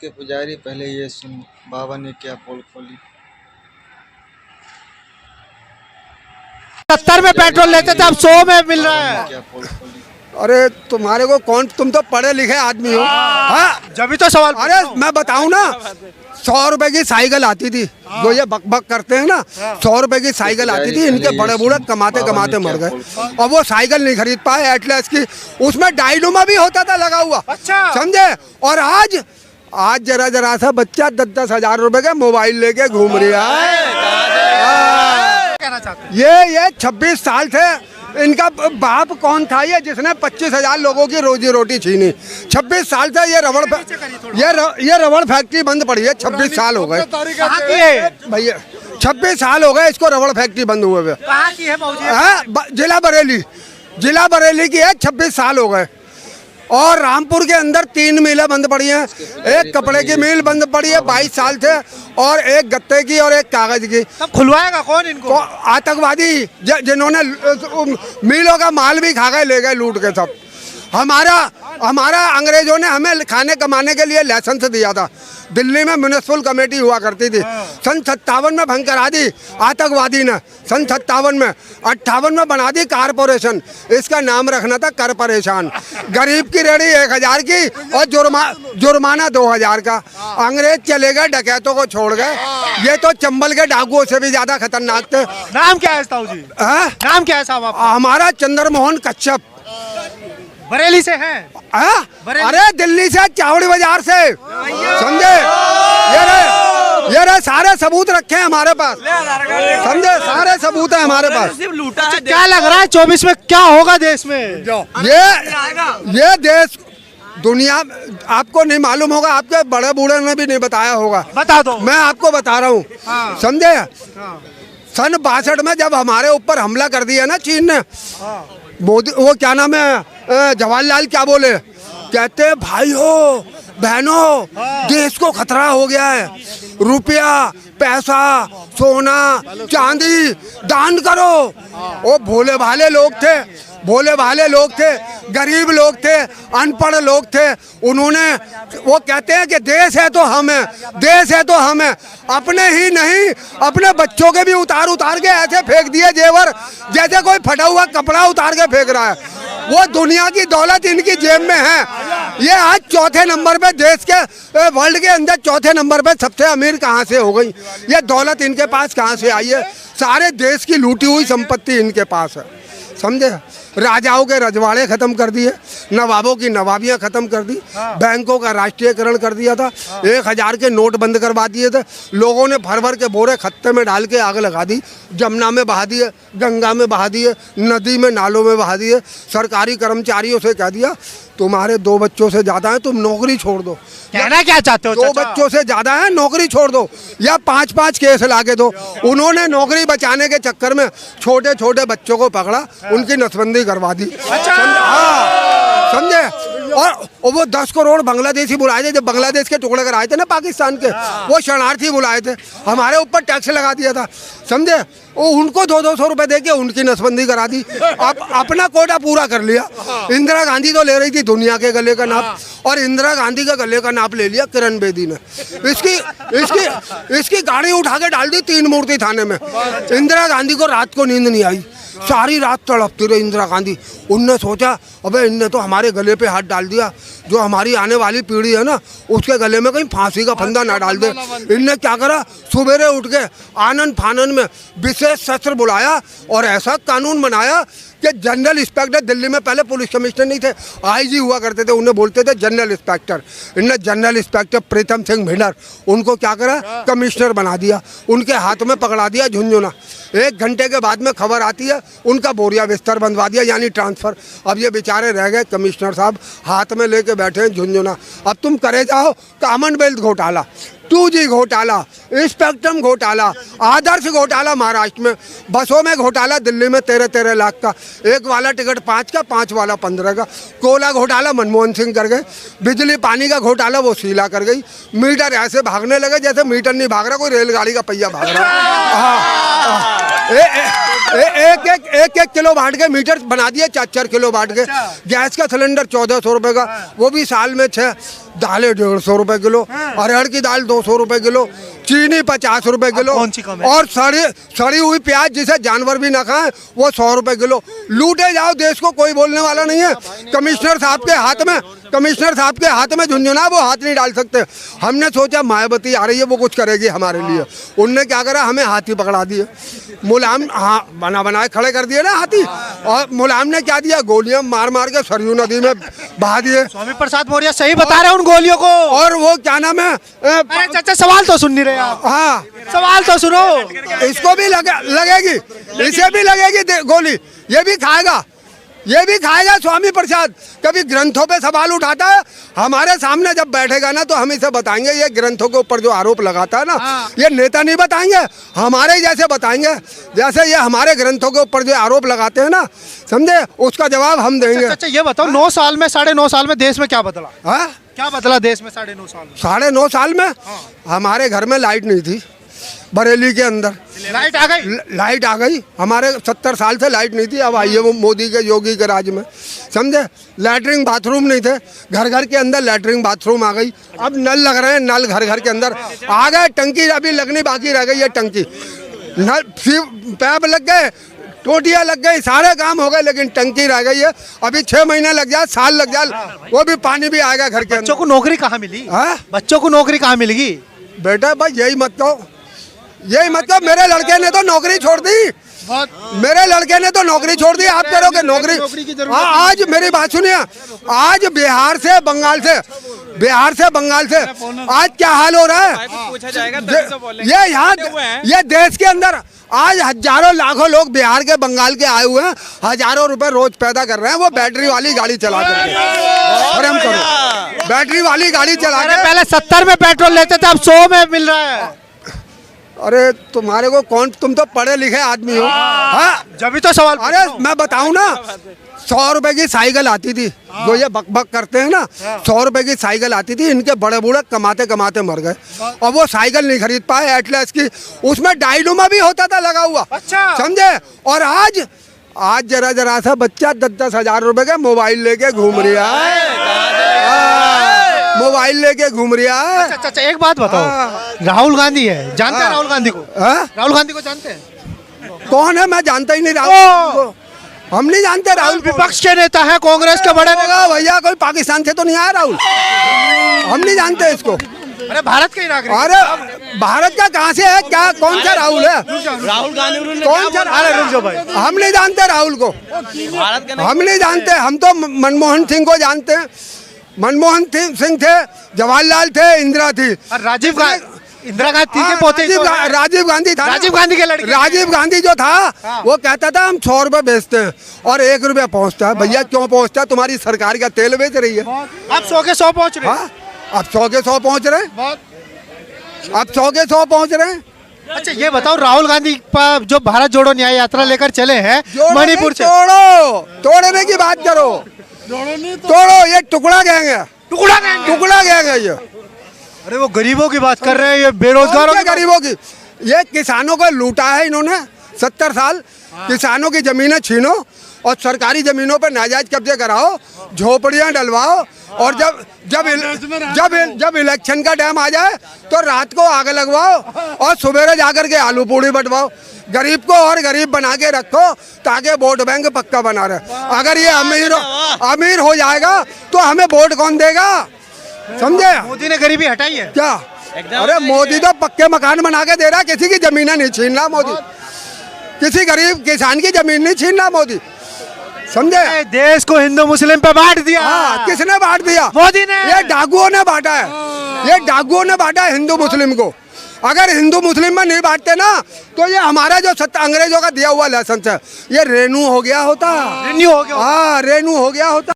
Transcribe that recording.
के पुजारी, पहले ये सुन बाबा ने क्या पोल खोली। 70 में पेट्रोल लेते थे, अब 100 में मिल रहा बाबा ने है। क्या पोल खोली। अरे तुम्हारे को कौन, तुम तो पढ़े लिखे आदमी हो। हाँ जब भी तो सवाल अरे मैं बताऊं ना, 100 रुपए की साइकिल आती थी, जो ये बक बक करते हैं ना, 100 रुपए की साइकिल आती थी, इनके बड़े बूढ़े कमाते कमाते मर गए और वो साइकिल नहीं खरीद पाए एटलस की, उसमें डायनोमा भी होता था लगा हुआ। अच्छा। समझे। और आज जरा सा बच्चा 10-10 हजार रुपए के मोबाइल लेके घूम रहा है। कहना चाहते हैं? ये 26 साल से इनका बाप कौन था ये जिसने 25,000 लोगों की रोजी रोटी छीनी। 26 साल से ये रबड़ फैक्ट्री बंद पड़ी है। 26 साल हो गए भैया, 26 साल हो गए इसको रबड़ फैक्ट्री बंद हुए हुए। कहाँ की है बाबूजी? जिला बरेली की है। 26 साल हो गए। और रामपुर के अंदर 3 मिलें बंद पड़ी हैं। एक कपड़े की मिल बंद पड़ी है 22 साल से, और एक गत्ते की और एक कागज की। तब खुलवाएगा कौन इनको? आतंकवादी जिन्होंने मिलों का माल भी खा गए, ले गए लूट के सब। हमारा अंग्रेजों ने हमें खाने कमाने के लिए लाइसेंस दिया था। दिल्ली में म्यूनिसिपल कमेटी हुआ करती थी। सन 57 में भंग करा दी आतंकवादी ने। सन 57 में 58 में बना दी कारपोरेशन। इसका नाम रखना था कर परेशान। गरीब की रेहड़ी 1000 की और जुर्माना 2000 का। अंग्रेज चले गए, डकैतों को छोड़ गए। ये तो चंबल के डाकुओं से भी ज्यादा खतरनाक थे। नाम क्या है ताऊ जी? नाम क्या है साहब आपका? हमारा चंद्रमोहन कच्छप। बरेली से हैं? अरे दिल्ली से, चावड़ी बाजार से। समझे। ये रहे सारे सबूत रखे हैं हमारे पास। समझे, सारे सबूत है हमारे पास। अच्छा, क्या लग रहा है 24 में क्या होगा देश में? ये देश दुनिया आपको नहीं मालूम होगा, आपके बड़े बूढ़े ने भी नहीं बताया होगा। बता दो। मैं आपको बता रहा हूँ। समझे। सन 62 में जब हमारे ऊपर हमला कर दिया ना चीन ने, मोदी, वो क्या नाम है, जवाहरलाल क्या बोले, कहते भाइयों बहनों देश को खतरा हो गया है, रुपया पैसा सोना चांदी दान करो। वो भोले भाले लोग थे, गरीब लोग थे, अनपढ़ लोग थे। उन्होंने, वो कहते हैं कि देश है तो हम है, देश है तो हम है। अपने ही नहीं, अपने बच्चों के भी उतार के ऐसे फेंक दिए जेवर, जैसे कोई फटा हुआ कपड़ा उतार के फेंक रहा है। वो दुनिया की दौलत इनकी जेब में है। ये आज चौथे नंबर पे, देश के वर्ल्ड के अंदर चौथे नंबर पे सबसे अमीर कहाँ से हो गई? ये दौलत इनके पास कहाँ से आई है? सारे देश की लूटी हुई संपत्ति इनके पास है। समझे। राजाओं के रजवाड़े खत्म कर दिए, नवाबों की नवाबियां खत्म कर दी, बैंकों का राष्ट्रीयकरण कर दिया था, 1000 के नोट बंद करवा दिए थे। लोगों ने भर के बोरे खत्ते में डाल के आग लगा दी, जमुना में बहा दिए, गंगा में बहा दिए, नदी में नालों में बहा दिए। सरकारी कर्मचारियों से कह दिया तुम्हारे 2 बच्चों से ज्यादा है, तुम नौकरी छोड़ दो। कहना क्या चाहते हो? 2 बच्चों से ज्यादा है, नौकरी छोड़ दो, या 5-5 केस लाके दो। उन्होंने नौकरी बचाने के चक्कर में छोटे छोटे बच्चों को पकड़ा, उनकी नसबंदी करवा दी। समझे। और वो 10 करोड़ बांग्लादेशी बुलाए थे, जब बांग्लादेश के टुकड़े कराए थे ना पाकिस्तान के, वो शरणार्थी बुलाए थे, हमारे ऊपर टैक्स लगा दिया था। समझे। वो उनको 200-200 रुपए दे के उनकी नसबंदी करा दी। अपना कोटा पूरा कर लिया। इंदिरा गांधी तो ले रही थी दुनिया के गले का नाप, और इंदिरा गांधी का गले का नाप ले लिया किरण बेदी ने। इसकी गाड़ी उठा के डाल दी 3 मूर्ति थाने में। इंदिरा गांधी को रात को नींद नहीं आई, सारी रात तड़पती रही इंदिरा गांधी। उनने सोचा अबे इनने तो हमारे गले पे हाथ डाल दिया, जो हमारी आने वाली पीढ़ी है ना उसके गले में कहीं फांसी का फंदा ना डाल दे। इनने क्या करा, सवेरे उठ के आनन फानन में विशेष सत्र बुलाया और ऐसा कानून बनाया कि जनरल इंस्पेक्टर, दिल्ली में पहले पुलिस कमिश्नर नहीं थे, आईजी हुआ करते थे, उन्हें बोलते थे जनरल इंस्पेक्टर। इनने जनरल इंस्पेक्टर प्रीतम सिंह भिंडर, उनको क्या करा, कमिश्नर बना दिया। उनके हाथ में पकड़ा दिया झुंझुना। 1 घंटे के बाद में खबर आती है उनका बोरिया बिस्तर बंधवा दिया, यानी ट्रांसफर। अब ये बेचारे रह गए कमिश्नर साहब, हाथ में लेके बैठे हैं झुंझुना। अब तुम करे जाओ कॉमनवेल्थ घोटाला, 2G घोटाला, स्पेक्ट्रम घोटाला, आदर्श घोटाला महाराष्ट्र में, बसों में घोटाला दिल्ली में 13-13 लाख का, एक वाला टिकट 5 का, 5 वाला 15 का। कोयला घोटाला मनमोहन सिंह कर गए। बिजली पानी का घोटाला वो शीला कर गई। मीटर ऐसे भागने लगे जैसे मीटर नहीं भाग रहा, कोई रेलगाड़ी का पहिया भाग रहा। हाँ। एक किलो वाट के मीटर बना दिए, 4 किलो वाट के। गैस का सिलेंडर 1400 रुपए का, वो भी साल में 6। दालें 150 रुपए किलो, अरहर की दाल 200 रुपए किलो, चीनी 50 रुपए किलो, कौन सी कम है? और सड़ी हुई प्याज जिसे जानवर भी ना खाएं वो 100 रुपए किलो। लूटे जाओ देश को, कोई बोलने वाला नहीं है। कमिश्नर साहब के हाथ में झुंझुना, वो हाथ नहीं डाल सकते। हमने सोचा मायावती आ रही है, वो कुछ करेगी हमारे लिए। उनने क्या करा, हमें हाथी पकड़ा दिए। मुलायम बनाए खड़े कर दिए ना हाथी, और मुलायम ने क्या दिया, गोलियां मार मार के सरयू नदी में बहा दिए। स्वामी प्रसाद मौर्य सही बता रहे हैं उन गोलियों को। और वो क्या नाम है, अरे चाचा सवाल तो सुन नहीं रहे आप। हाँ सवाल तो सुनो। इसको भी लगेगी, इसे भी लगेगी गोली, ये भी खाएगा स्वामी प्रसाद। कभी ग्रंथों पे सवाल उठाता है, हमारे सामने जब बैठेगा ना तो हम इसे बताएंगे, ये ग्रंथों के ऊपर जो आरोप लगाता है ना, ये नेता नहीं बताएंगे, हमारे जैसे बताएंगे। जैसे ये हमारे ग्रंथों के ऊपर जो आरोप लगाते हैं ना, समझे, उसका जवाब हम देंगे। अच्छा ये बताओ, 9 साल में 9.5 साल में देश में क्या बदला? हाँ, क्या बदला देश में 9.5 साल में? 9.5 साल में हमारे घर में लाइट नहीं थी, बरेली के अंदर लाइट आ गई। हमारे 70 साल से लाइट नहीं थी, अब आई है वो मोदी के, योगी के राज में, समझे। लैटरिन बाथरूम नहीं थे, घर घर के अंदर लैटरिन बाथरूम आ गई। अब नल लग रहे हैं, नल घर घर के अंदर आ गए। टंकी अभी लगनी बाकी रह गई है, टंकी नल पैप लग गए, टोटियाँ लग गई, सारे काम हो गए, लेकिन टंकी रह गई है। अभी 6 महीने लग जाए, साल लग जाए, वो भी पानी भी आएगा घर के अंदर। बच्चों को नौकरी कहाँ मिली? बच्चों को नौकरी कहाँ मिलेगी? बेटा भाई यही मत कहो। मेरे लड़के ने तो नौकरी छोड़ दी, आप करोगे नौकरी? आज मेरी बात सुनिए, आज बिहार से बंगाल से आज क्या हाल हो रहा है, ये यहाँ ये देश के अंदर आज हजारों लाखों लोग बिहार के, बंगाल के आए हुए हैं, हजारों रुपए रोज पैदा कर रहे हैं, वो बैटरी वाली गाड़ी चला करके। और हम करो बैटरी वाली गाड़ी चला के, पहले 70 में पेट्रोल लेते थे, अब 100 में मिल रहा है। अरे तुम्हारे को कौन, तुम तो पढ़े लिखे आदमी हो। हाँ जब तो सवाल, अरे मैं बताऊं ना, 100 रुपए की साइकिल आती थी, जो ये बक बक करते हैं ना, 100 रुपए की साइकिल आती थी, इनके बड़े बूढ़े कमाते कमाते मर गए, और वो साइकिल नहीं खरीद पाए एटलस की, उसमें डायनोमा भी होता था लगा हुआ। अच्छा। समझे। और आज जरा सा बच्चा 10-10 हजार रुपए का मोबाइल लेके घूम रहा है। अच्छा एक बात बताओ, राहुल गांधी है, जानते हैं राहुल गांधी को? राहुल गांधी को जानते हैं? कौन है, मैं जानता ही नहीं राहुल को। हम नहीं जानते राहुल। विपक्ष के नेता है, कांग्रेस के बड़े नेता। भैया कोई पाकिस्तान से तो नहीं आया राहुल, हम नहीं जानते इसको। अरे भारत के नागरिक। अरे भारत का कहाँ से है, क्या कौन सा राहुल है? राहुल गांधी कौन सा? हम नहीं जानते राहुल को, हम नहीं जानते। हम तो मनमोहन सिंह को जानते हैं। मनमोहन सिंह थे, जवाहरलाल थे, इंदिरा थी, इंदिरा गांधी के पोते, राजीव गांधी था, राजीव गांधी के लड़के। राजीव गांधी जो था वो कहता था हम 100 रुपए बेचते हैं और 1 रुपया पहुँचता है। भैया क्यों पहुँचता है? तुम्हारी सरकार का तेल बेच रही है। अब 100 के 100 पहुँच रहे हैं। अब 100 के 100 पहुँच रहे हैं, अब 100 के 100 पहुँच रहे हैं। अच्छा ये बताओ, राहुल गांधी पर जो भारत जोड़ो न्याय यात्रा लेकर चले हैं मणिपुर से, तोड़ने की बात करो, तोड़ो, ये टुकड़ा गैंग है, टुकड़ा गैंग है ये। अरे वो गरीबों की बात कर रहे हैं, ये बेरोजगारों की, गरीबों की। ये किसानों को लूटा है इन्होंने 70 साल। किसानों की जमीनें छीनो और सरकारी जमीनों पर नाजायज कब्जे कराओ, झोपड़ियां डलवाओ, और जब इलेक्शन का टाइम आ जाए तो रात को आग लगवाओ और सवेरे जाकर के आलू पूड़ी बंटवाओ। गरीब को और गरीब बना के रखो ताकि वोट बैंक पक्का बना रहे। अगर ये अमीर हो जाएगा तो हमें वोट कौन देगा? समझे। मोदी ने गरीबी हटाई है क्या? अरे मोदी तो पक्के मकान बना के दे रहा, किसी की जमीनें नहीं छीन रहा मोदी, किसी गरीब किसान की जमीन नहीं छीन रहा मोदी। समझे। देश को हिंदू मुस्लिम पे बांट दिया। किसने बांट दिया? मोदी ने। ये डाकुओं ने बांटा है, ये डाकुओं ने बांटा है हिंदू मुस्लिम को। अगर हिंदू मुस्लिम में नहीं बांटते ना तो ये हमारा जो अंग्रेजों का दिया हुआ लाइसेंस है ये रेन्यू हो गया होता। रेन्यू हो गया। हाँ, रेन्यू हो गया होता।